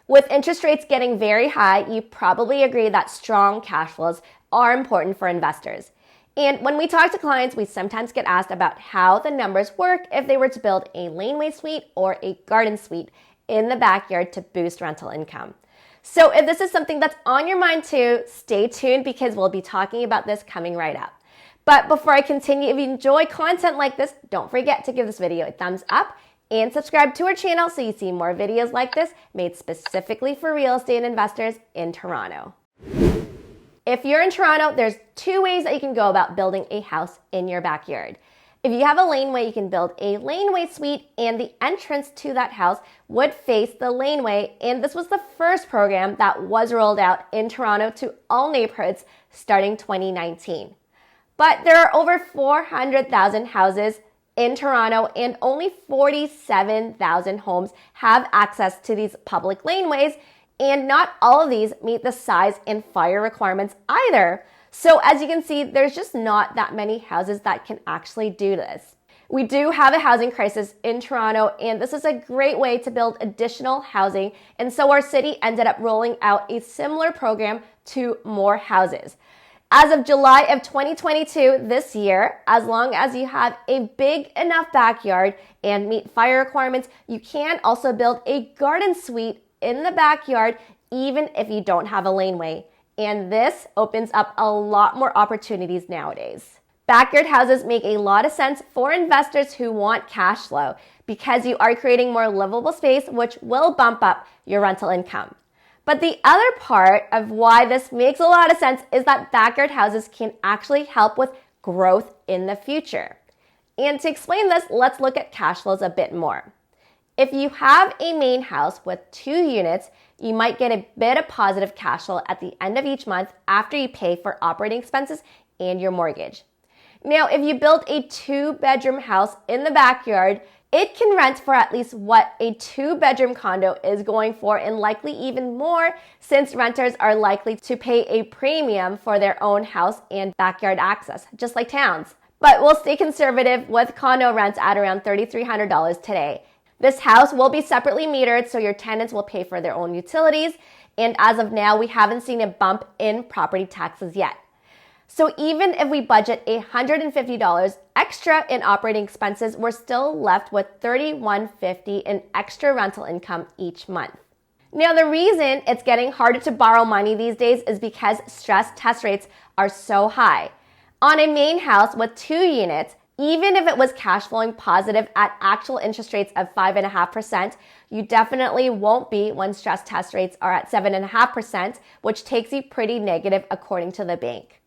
With interest rates getting very high, you probably agree that strong cash flows are important for investors. And when we talk to clients, we sometimes get asked about how the numbers work if they were to build a laneway suite or a garden suite in the backyard to boost rental income. So if this is something that's on your mind too, stay tuned because we'll be talking about this coming right up. But before I continue, if you enjoy content like this, don't forget to give this video a thumbs up and subscribe to our channel so you see more videos like this made specifically for real estate investors in Toronto. If you're in Toronto, there's two ways that you can go about building a house in your backyard. If you have a laneway, you can build a laneway suite, and the entrance to that house would face the laneway. And this was the first program that was rolled out in Toronto to all neighborhoods starting 2019. But there are over 400,000 houses in Toronto, and only 47,000 homes have access to these public laneways, and not all of these meet the size and fire requirements either. So as you can see, there's just not that many houses that can actually do this. We do have a housing crisis in Toronto, and this is a great way to build additional housing. And so our city ended up rolling out a similar program to more houses. As of July of 2022, this year, as long as you have a big enough backyard and meet fire requirements, you can also build a garden suite in the backyard, even if you don't have a laneway. And this opens up a lot more opportunities nowadays. Backyard houses make a lot of sense for investors who want cash flow because you are creating more livable space, which will bump up your rental income. But the other part of why this makes a lot of sense is that backyard houses can actually help with growth in the future. And to explain this, let's look at cash flows a bit more. If you have a main house with 2 units, you might get a bit of positive cash flow at the end of each month after you pay for operating expenses and your mortgage. Now, if you build a 2-bedroom house in the backyard, it can rent for at least what a 2-bedroom condo is going for, and likely even more, since renters are likely to pay a premium for their own house and backyard access, just like towns. But we'll stay conservative with condo rents at around $3,300 today. This house will be separately metered, so your tenants will pay for their own utilities. And as of now, we haven't seen a bump in property taxes yet. So even if we budget $150 extra in operating expenses, we're still left with $3,150 in extra rental income each month. Now, the reason it's getting harder to borrow money these days is because stress test rates are so high. On a main house with 2 units, even if it was cash flowing positive at actual interest rates of 5.5%, you definitely won't be when stress test rates are at 7.5%, which takes you pretty negative according to the bank.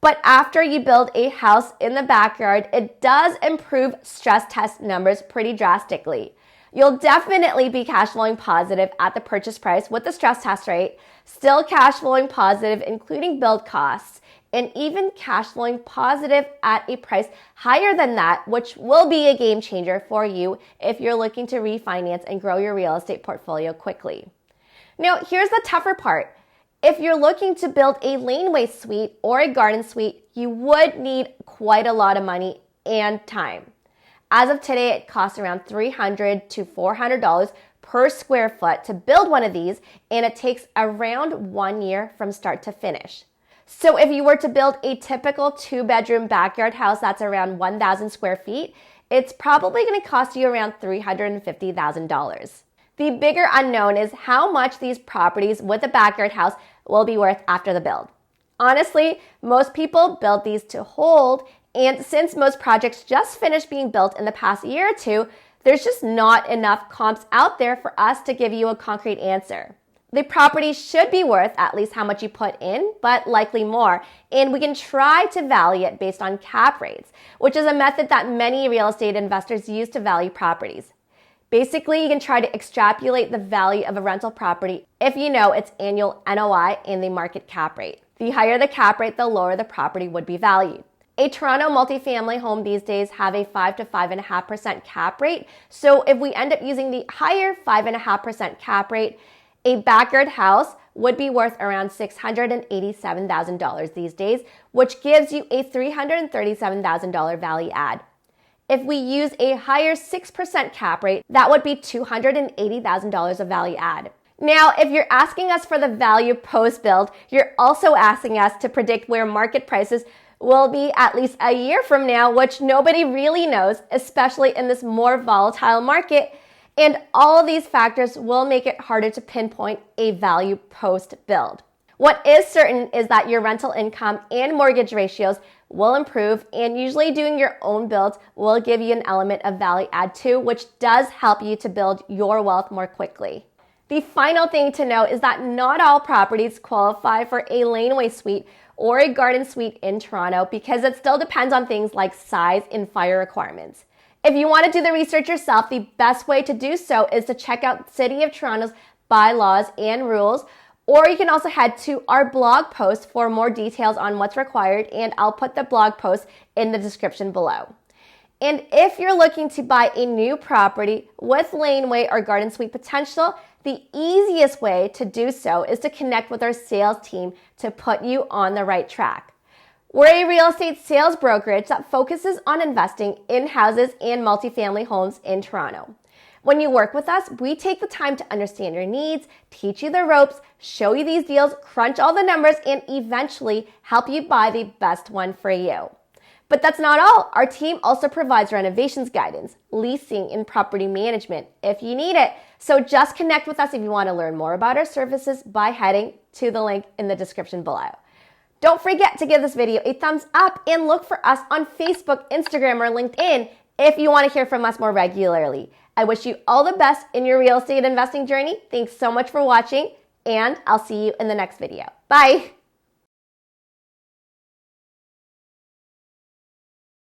But after you build a house in the backyard, it does improve stress test numbers pretty drastically. You'll definitely be cash flowing positive at the purchase price with the stress test rate, still cash flowing positive including build costs, and even cash flowing positive at a price higher than that, which will be a game changer for you if you're looking to refinance and grow your real estate portfolio quickly. Now, here's the tougher part. If you're looking to build a laneway suite or a garden suite, you would need quite a lot of money and time. As of today, it costs around $300 to $400 per square foot to build one of these, and it takes around 1 year from start to finish. So if you were to build a typical 2-bedroom backyard house that's around 1,000 square feet, it's probably going to cost you around $350,000. The bigger unknown is how much these properties with a backyard house will be worth after the build. Honestly, most people build these to hold, and since most projects just finished being built in the past year or two, there's just not enough comps out there for us to give you a concrete answer. The property should be worth at least how much you put in, but likely more. And we can try to value it based on cap rates, which is a method that many real estate investors use to value properties. Basically, you can try to extrapolate the value of a rental property if you know its annual NOI and the market cap rate. The higher the cap rate, the lower the property would be valued. A Toronto multifamily home these days have a 5 to 5.5% cap rate. So if we end up using the higher 5.5% cap rate, a backyard house would be worth around $687,000 these days, which gives you a $337,000 value add. If we use a higher 6% cap rate, that would be $280,000 of value add. Now, if you're asking us for the value post-build, you're also asking us to predict where market prices will be at least a year from now, which nobody really knows, especially in this more volatile market. And all of these factors will make it harder to pinpoint a value post-build. What is certain is that your rental income and mortgage ratios will improve, and usually doing your own builds will give you an element of value add too, which does help you to build your wealth more quickly. The final thing to note is that not all properties qualify for a laneway suite or a garden suite in Toronto because it still depends on things like size and fire requirements. If you want to do the research yourself, the best way to do so is to check out City of Toronto's bylaws and rules, or you can also head to our blog post for more details on what's required, and I'll put the blog post in the description below. And if you're looking to buy a new property with laneway or garden suite potential, the easiest way to do so is to connect with our sales team to put you on the right track. We're a real estate sales brokerage that focuses on investing in houses and multifamily homes in Toronto. When you work with us, we take the time to understand your needs, teach you the ropes, show you these deals, crunch all the numbers, and eventually help you buy the best one for you. But that's not all. Our team also provides renovations guidance, leasing, and property management if you need it. So just connect with us if you want to learn more about our services by heading to the link in the description below. Don't forget to give this video a thumbs up and look for us on Facebook, Instagram, or LinkedIn if you want to hear from us more regularly. I wish you all the best in your real estate investing journey. Thanks so much for watching, and I'll see you in the next video. Bye.